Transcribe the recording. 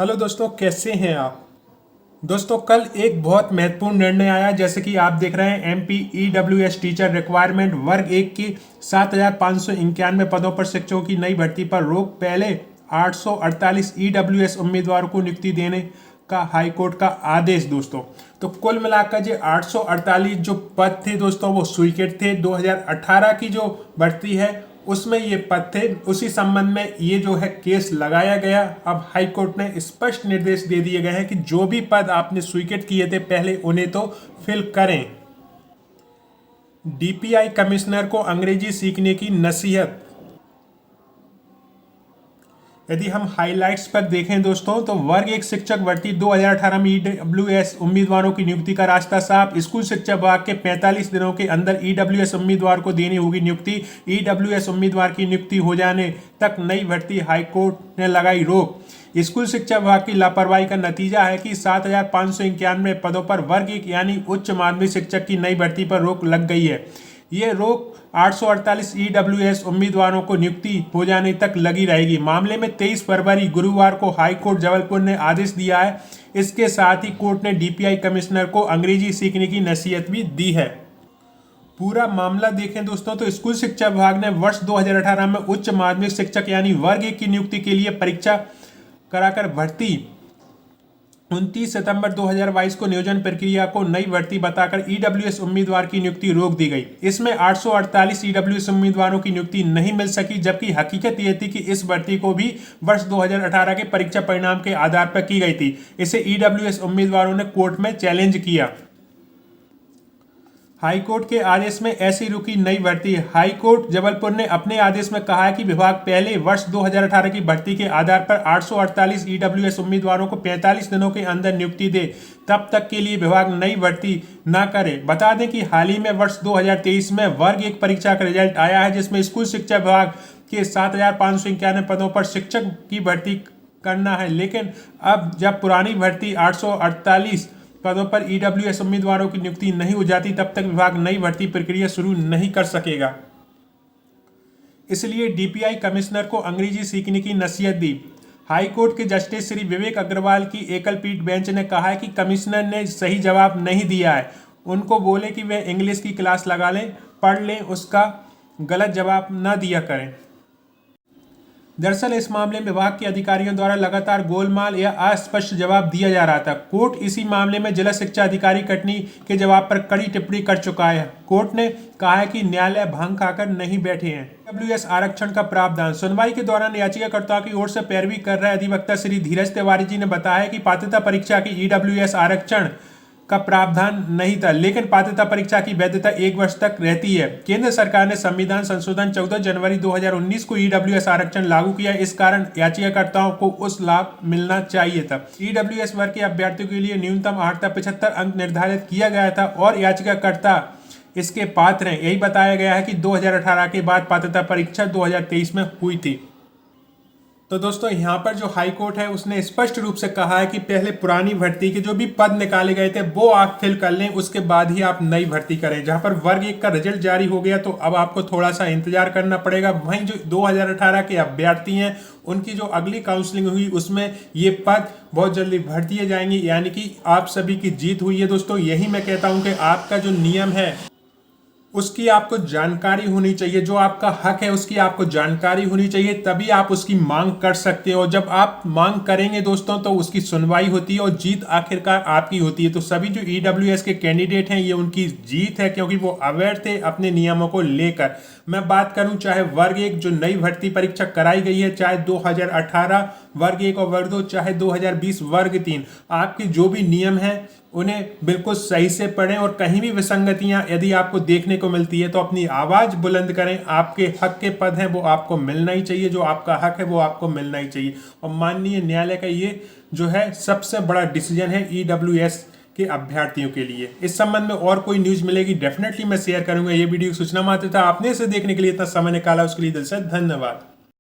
Hello दोस्तों, कैसे हैं आप। दोस्तों, कल एक बहुत महत्वपूर्ण निर्णय आया। जैसे कि आप देख रहे हैं, MPEWS टीचर रिक्वायरमेंट वर्ग 1 की 7,591 पदों पर शिक्षकों की नई भर्ती पर रोक। पहले 848 EWS उम्मीदवारों को नियुक्ति देने का हाईकोर्ट का आदेश। दोस्तों, तो कुल मिलाकर जो 848 जो पद थे दोस्तों, वो स्वीकृत थे। 2018 की जो भर्ती है उसमें ये पद थे। उसी संबंध में ये जो है केस लगाया गया। अब हाई कोर्ट ने स्पष्ट निर्देश दे दिए गए हैं कि जो भी पद आपने स्वीकृत किए थे पहले, उन्हें तो फिल करें। DPI कमिश्नर को अंग्रेजी सीखने की नसीहत। यदि हम हाइलाइट्स पर देखें दोस्तों, तो वर्ग 1 शिक्षक भर्ती 2018 में EWS उम्मीदवारों की नियुक्ति का रास्ता साफ। स्कूल शिक्षा विभाग के 45 दिनों के अंदर EWS उम्मीदवार को देनी होगी नियुक्ति। EWS उम्मीदवार की नियुक्ति हो जाने तक नई भर्ती हाईकोर्ट ने लगाई रोक। स्कूल शिक्षा विभाग की लापरवाही का नतीजा है कि 7,591 पदों पर वर्ग 1 यानी उच्च माध्यमिक शिक्षक की नई भर्ती पर रोक लग गई है। ये रोक 848 EWS उम्मीदवारों को नियुक्ति हो जाने तक लगी रहेगी। मामले में 23 फरवरी गुरुवार को हाईकोर्ट जबलपुर ने आदेश दिया है। इसके साथ ही कोर्ट ने DPI कमिश्नर को अंग्रेजी सीखने की नसीहत भी दी है। पूरा मामला देखें दोस्तों, तो स्कूल शिक्षा विभाग ने वर्ष 2018 में उच्च माध्यमिक शिक्षक यानी वर्ग 1 की नियुक्ति के लिए परीक्षा कराकर भर्ती 29 सितंबर 2022 को नियोजन प्रक्रिया को नई भर्ती बताकर EWS उम्मीदवार की नियुक्ति रोक दी गई। इसमें 848 EWS उम्मीदवारों की नियुक्ति नहीं मिल सकी, जबकि हकीकत यह थी कि इस भर्ती को भी वर्ष 2018 के परीक्षा परिणाम के आधार पर की गई थी। इसे EWS उम्मीदवारों ने कोर्ट में चैलेंज किया। हाईकोर्ट के आदेश में ऐसी रुकी नई भर्ती। हाईकोर्ट जबलपुर ने अपने आदेश में कहा है कि विभाग पहले वर्ष 2018 की भर्ती के आधार पर 848 EWS उम्मीदवारों को 45 दिनों के अंदर नियुक्ति दे। तब तक के लिए विभाग नई भर्ती न करे। बता दें कि हाल ही में वर्ष 2023 में वर्ग 1 परीक्षा का रिजल्ट आया है, जिसमें स्कूल शिक्षा विभाग के 7,591 पदों पर शिक्षक की भर्ती करना है। लेकिन अब जब पुरानी भर्ती 848 पदों पर EWS उम्मीदवारों की नियुक्ति नहीं हो जाती, तब तक विभाग नई भर्ती प्रक्रिया शुरू नहीं कर सकेगा। इसलिए DPI कमिश्नर को अंग्रेजी सीखने की नसीहत दी। हाईकोर्ट के जस्टिस श्री विवेक अग्रवाल की एकल पीठ बेंच ने कहा है कि कमिश्नर ने सही जवाब नहीं दिया है। उनको बोले कि वे इंग्लिश की क्लास लगा लें, पढ़ लें, उसका गलत जवाब न दिया करें। दरअसल इस मामले में विभाग के अधिकारियों द्वारा लगातार गोलमाल या अस्पष्ट जवाब दिया जा रहा था। कोर्ट इसी मामले में जिला शिक्षा अधिकारी कटनी के जवाब पर कड़ी टिप्पणी कर चुका है। कोर्ट ने कहा है कि न्यायालय भांग खाकर नहीं बैठे हैं। EWS आरक्षण का प्रावधान। सुनवाई के दौरान याचिकाकर्ताओं की ओर से पैरवी कर रहे अधिवक्ता श्री धीरज तिवारी जी ने बताया कि पात्रता परीक्षा की EWS आरक्षण का प्रावधान नहीं था, लेकिन पात्रता परीक्षा की वैधता 1 वर्ष तक रहती है। केंद्र सरकार ने संविधान संशोधन 14 जनवरी 2019 को EWS आरक्षण लागू किया। इस कारण याचिकाकर्ताओं को उस लाभ मिलना चाहिए था। EWS वर्ग के अभ्यर्थियों के लिए न्यूनतम अर्हता 75 अंक निर्धारित किया गया था और याचिकाकर्ता इसके पात्र हैं। यही बताया गया है कि 2018 के बाद पात्रता परीक्षा 2023 में हुई थी। तो दोस्तों, यहाँ पर जो हाई कोर्ट है उसने स्पष्ट रूप से कहा है कि पहले पुरानी भर्ती के जो भी पद निकाले गए थे वो आप फिल कर लें, उसके बाद ही आप नई भर्ती करें। जहाँ पर वर्ग 1 का रिजल्ट जारी हो गया तो अब आपको थोड़ा सा इंतजार करना पड़ेगा। वहीं जो 2018 के अभ्यर्थी हैं उनकी जो अगली काउंसलिंग हुई उसमें ये पद बहुत जल्दी भर दिए जाएंगे, यानी कि आप सभी की जीत हुई है। दोस्तों, यही मैं कहता हूँ कि आपका जो नियम है उसकी आपको जानकारी होनी चाहिए। जो आपका हक है उसकी आपको जानकारी होनी चाहिए, तभी आप उसकी मांग कर सकते हो। जब आप मांग करेंगे दोस्तों तो उसकी सुनवाई होती है और जीत आखिरकार आपकी होती है। तो सभी जो EWS के कैंडिडेट हैं ये उनकी जीत है, क्योंकि वो अवेयर थे अपने नियमों को लेकर। मैं बात करूं चाहे वर्ग 1 जो नई भर्ती परीक्षा कराई गई है, चाहे 2018 वर्ग 1 और वर्ग 2, चाहे 2020 वर्ग 3, आपके जो भी नियम हैं उन्हें बिल्कुल सही से पढ़ें और कहीं भी विसंगतियां यदि आपको देखने को मिलती है तो अपनी आवाज बुलंद करें। आपके हक के पद हैं वो आपको मिलना ही चाहिए, जो आपका हक है वो आपको मिलना ही चाहिए। और माननीय न्यायालय का ये जो है सबसे बड़ा डिसीजन है EWS के अभ्यर्थियों के लिए। इस संबंध में और कोई न्यूज मिलेगी डेफिनेटली मैं शेयर करूंगा। ये वीडियो सूचना मात्र था। आपने इसे देखने के लिए इतना समय निकाला उसके लिए दिल से धन्यवाद।